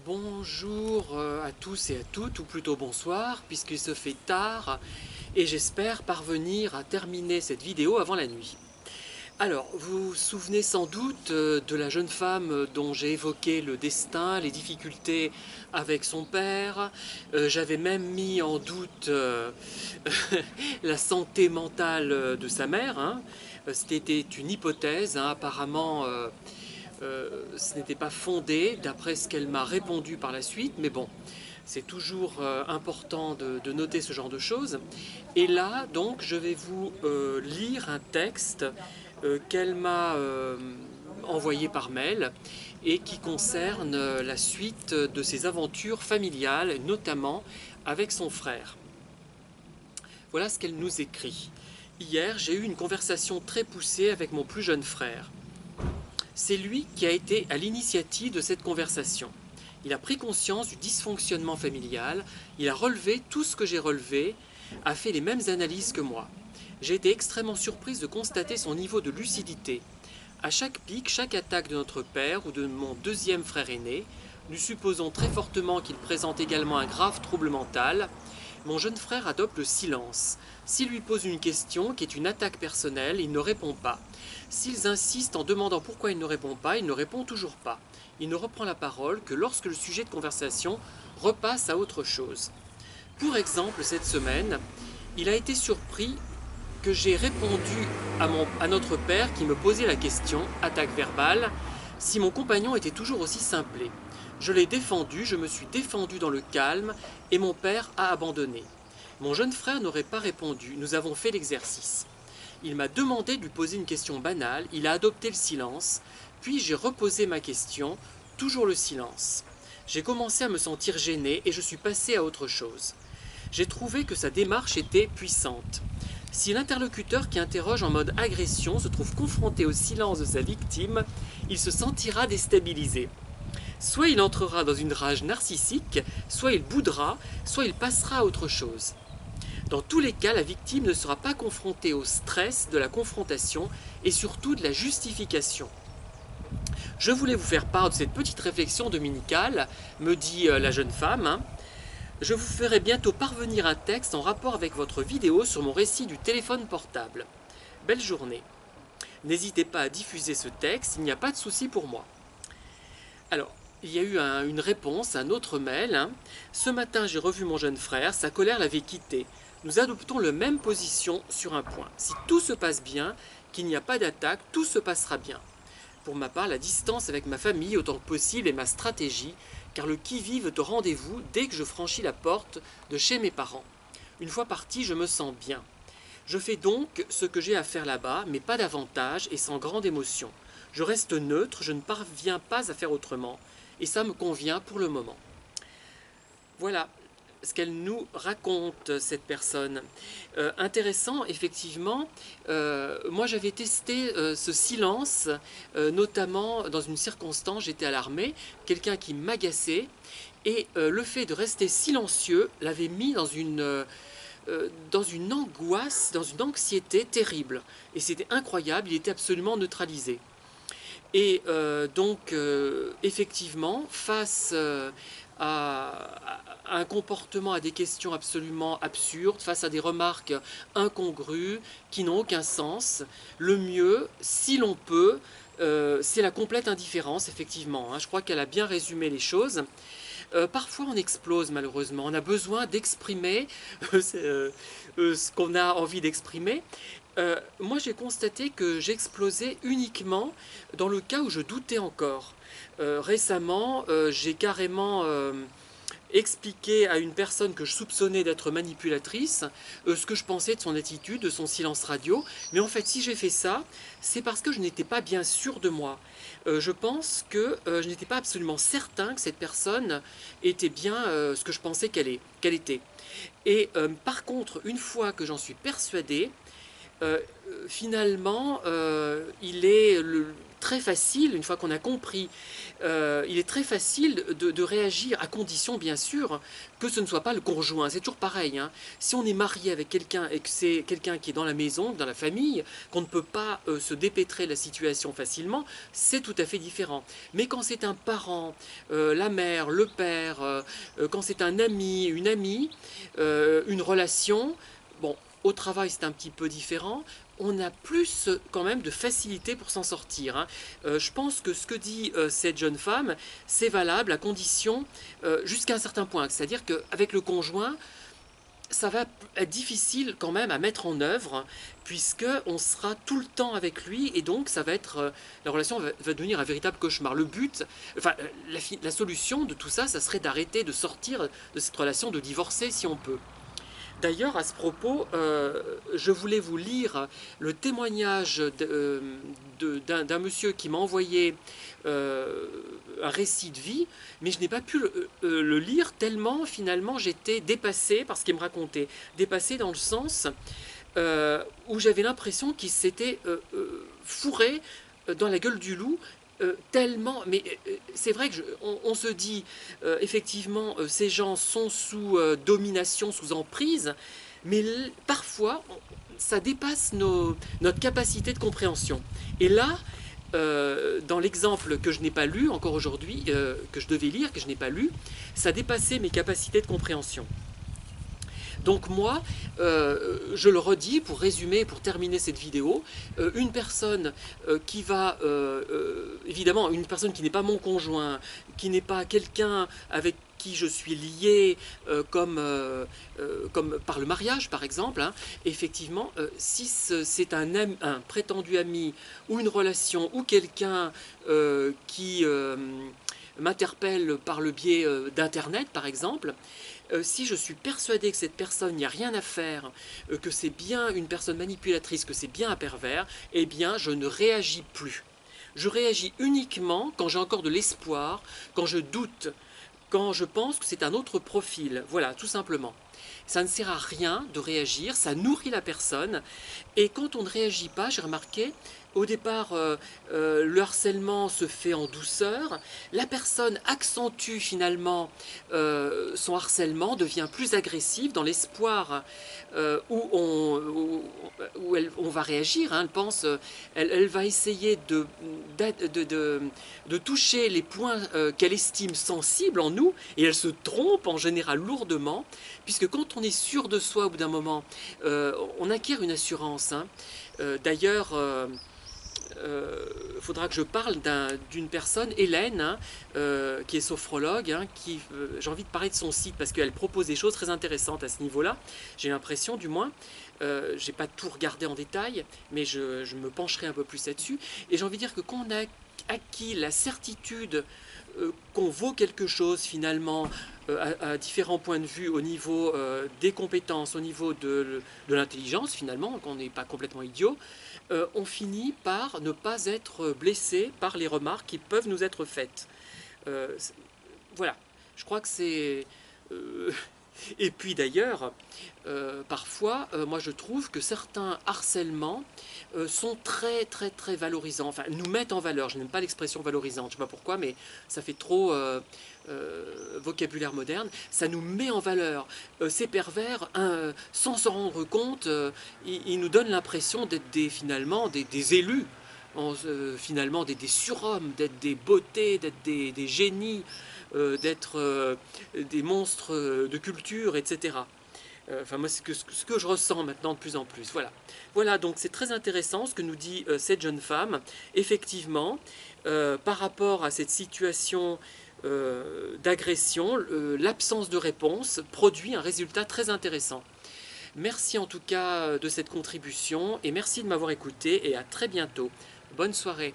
Bonjour à tous et à toutes, ou plutôt bonsoir, puisqu'il se fait tard, et j'espère parvenir à terminer cette vidéo avant la nuit. Alors, vous vous souvenez sans doute de la jeune femme dont j'ai évoqué le destin, les difficultés avec son père. J'avais même mis en doute la santé mentale de sa mère, hein. C'était une hypothèse, hein. Apparemment ce n'était pas fondé d'après ce qu'elle m'a répondu par la suite, mais bon, c'est toujours important de noter ce genre de choses. Et là, donc, je vais vous lire un texte qu'elle m'a envoyé par mail et qui concerne la suite de ses aventures familiales, notamment avec son frère. Voilà ce qu'elle nous écrit. Hier, j'ai eu une conversation très poussée avec mon plus jeune frère. C'est lui qui a été à l'initiative de cette conversation. Il a pris conscience du dysfonctionnement familial, il a relevé tout ce que j'ai relevé, a fait les mêmes analyses que moi. J'ai été extrêmement surprise de constater son niveau de lucidité. À chaque pic, chaque attaque de notre père ou de mon deuxième frère aîné, nous supposons très fortement qu'il présente également un grave trouble mental. Mon jeune frère adopte le silence. S'il lui pose une question qui est une attaque personnelle, il ne répond pas. S'ils insistent en demandant pourquoi il ne répond pas, il ne répond toujours pas. Il ne reprend la parole que lorsque le sujet de conversation repasse à autre chose. Pour exemple, cette semaine, il a été surpris que j'ai répondu à notre père qui me posait la question, attaque verbale, si mon compagnon était toujours aussi simplé. Je l'ai défendu, je me suis défendu dans le calme et mon père a abandonné. Mon jeune frère n'aurait pas répondu, nous avons fait l'exercice. Il m'a demandé de lui poser une question banale, il a adopté le silence, puis j'ai reposé ma question, toujours le silence. J'ai commencé à me sentir gêné et je suis passé à autre chose. J'ai trouvé que sa démarche était puissante. Si l'interlocuteur qui interroge en mode agression se trouve confronté au silence de sa victime, il se sentira déstabilisé. Soit il entrera dans une rage narcissique, soit il boudera, soit il passera à autre chose. Dans tous les cas, la victime ne sera pas confrontée au stress de la confrontation et surtout de la justification. Je voulais vous faire part de cette petite réflexion dominicale, me dit la jeune femme, hein. Je vous ferai bientôt parvenir un texte en rapport avec votre vidéo sur mon récit du téléphone portable. Belle journée. N'hésitez pas à diffuser ce texte, il n'y a pas de souci pour moi. Alors, il y a eu une réponse, un autre mail, hein. Ce matin, j'ai revu mon jeune frère, sa colère l'avait quitté. Nous adoptons la même position sur un point. Si tout se passe bien, qu'il n'y a pas d'attaque, tout se passera bien. Pour ma part, la distance avec ma famille autant que possible est ma stratégie, car le qui-vive est au rendez-vous dès que je franchis la porte de chez mes parents. Une fois parti, je me sens bien. Je fais donc ce que j'ai à faire là-bas, mais pas davantage et sans grande émotion. Je reste neutre, je ne parviens pas à faire autrement, et ça me convient pour le moment. Voilà ce qu'elle nous raconte, cette personne. Intéressant, effectivement. Moi, j'avais testé ce silence, notamment dans une circonstance, j'étais à l'armée, quelqu'un qui m'agaçait, et le fait de rester silencieux l'avait mis dans une angoisse, dans une anxiété terrible. Et c'était incroyable, il était absolument neutralisé. Et donc, effectivement, face à un comportement, à des questions absolument absurdes, face à des remarques incongrues qui n'ont aucun sens, le mieux, si l'on peut, c'est la complète indifférence, effectivement, hein. Je crois qu'elle a bien résumé les choses. Parfois on explose malheureusement, on a besoin d'exprimer ce qu'on a envie d'exprimer. Moi j'ai constaté que j'explosais uniquement dans le cas où je doutais encore. Récemment j'ai carrément expliqué à une personne que je soupçonnais d'être manipulatrice ce que je pensais de son attitude, de son silence radio. Mais en fait, si j'ai fait ça, c'est parce que je n'étais pas bien sûr de moi. Je pense que je n'étais pas absolument certain que cette personne était bien ce que je pensais qu'elle était. Et par contre, une fois que j'en suis persuadé, finalement, il est très facile, une fois qu'on a compris, il est très facile de réagir, à condition bien sûr que ce ne soit pas le conjoint. C'est toujours pareil, hein. Si on est marié avec quelqu'un et que c'est quelqu'un qui est dans la maison, dans la famille, qu'on ne peut pas se dépêtrer la situation facilement, c'est tout à fait différent. Mais quand c'est un parent, la mère, le père, quand c'est un ami, une amie, une relation, bon, au travail c'est un petit peu différent, on a plus quand même de facilité pour s'en sortir, hein. Je pense que ce que dit cette jeune femme, c'est valable à condition, jusqu'à un certain point, c'est-à-dire qu'avec le conjoint, ça va être difficile quand même à mettre en œuvre, puisque on sera tout le temps avec lui, et donc ça va être, la relation va devenir un véritable cauchemar. Le but, enfin la solution de tout ça, ça serait d'arrêter de sortir de cette relation, de divorcer si on peut. D'ailleurs, à ce propos, je voulais vous lire le témoignage d'un monsieur qui m'a envoyé un récit de vie, mais je n'ai pas pu le lire tellement finalement j'étais dépassée par ce qu'il me racontait. Dépassée dans le sens où j'avais l'impression qu'il s'était fourré dans la gueule du loup, tellement, mais c'est vrai que on se dit effectivement ces gens sont sous domination, sous emprise, mais parfois ça dépasse notre capacité de compréhension. Et là, dans l'exemple que je n'ai pas lu encore aujourd'hui, que je devais lire, que je n'ai pas lu, ça dépassait mes capacités de compréhension. Donc moi, je le redis pour résumer, pour terminer cette vidéo, une personne qui va, évidemment, une personne qui n'est pas mon conjoint, qui n'est pas quelqu'un avec qui je suis lié comme par le mariage par exemple, hein, effectivement, si c'est un prétendu ami ou une relation ou quelqu'un qui m'interpelle par le biais d'internet par exemple, si je suis persuadé que cette personne n'y a rien à faire, que c'est bien une personne manipulatrice, que c'est bien un pervers, eh bien je ne réagis plus. Je réagis uniquement quand j'ai encore de l'espoir, quand je doute, quand je pense que c'est un autre profil. Voilà, tout simplement. Ça ne sert à rien de réagir, ça nourrit la personne. Et quand on ne réagit pas, j'ai remarqué, au départ, le harcèlement se fait en douceur. La personne accentue finalement son harcèlement, devient plus agressive dans l'espoir où on va réagir. Hein, elle pense, elle va essayer de toucher les points qu'elle estime sensibles en nous, et elle se trompe en général lourdement, puisque quand on est sûr de soi au bout d'un moment, on acquiert une assurance. Hein. D'ailleurs, faudra que je parle d'une personne, Hélène, hein, qui est sophrologue, hein, j'ai envie de parler de son site parce qu'elle propose des choses très intéressantes à ce niveau-là, j'ai l'impression du moins. J'ai pas tout regardé en détail, mais je me pencherai un peu plus là-dessus. Et j'ai envie de dire que quand on a acquis la certitude qu'on vaut quelque chose finalement à différents points de vue, au niveau des compétences, au niveau de l'intelligence finalement, qu'on n'est pas complètement idiot, on finit par ne pas être blessé par les remarques qui peuvent nous être faites. Voilà, je crois que c'est... Et puis d'ailleurs, parfois, moi je trouve que certains harcèlements sont très très très valorisants, enfin nous mettent en valeur. Je n'aime pas l'expression valorisante, je ne sais pas pourquoi, mais ça fait trop vocabulaire moderne. Ça nous met en valeur. Ces pervers, sans s'en rendre compte, ils nous donnent l'impression d'être finalement des élus. Finalement des surhommes, d'être des beautés, d'être des génies, d'être des monstres de culture, etc. Enfin, moi, c'est ce que je ressens maintenant de plus en plus. Voilà, voilà, donc c'est très intéressant ce que nous dit cette jeune femme. Effectivement, par rapport à cette situation d'agression, l'absence de réponse produit un résultat très intéressant. Merci en tout cas de cette contribution et merci de m'avoir écouté et à très bientôt. Bonne soirée.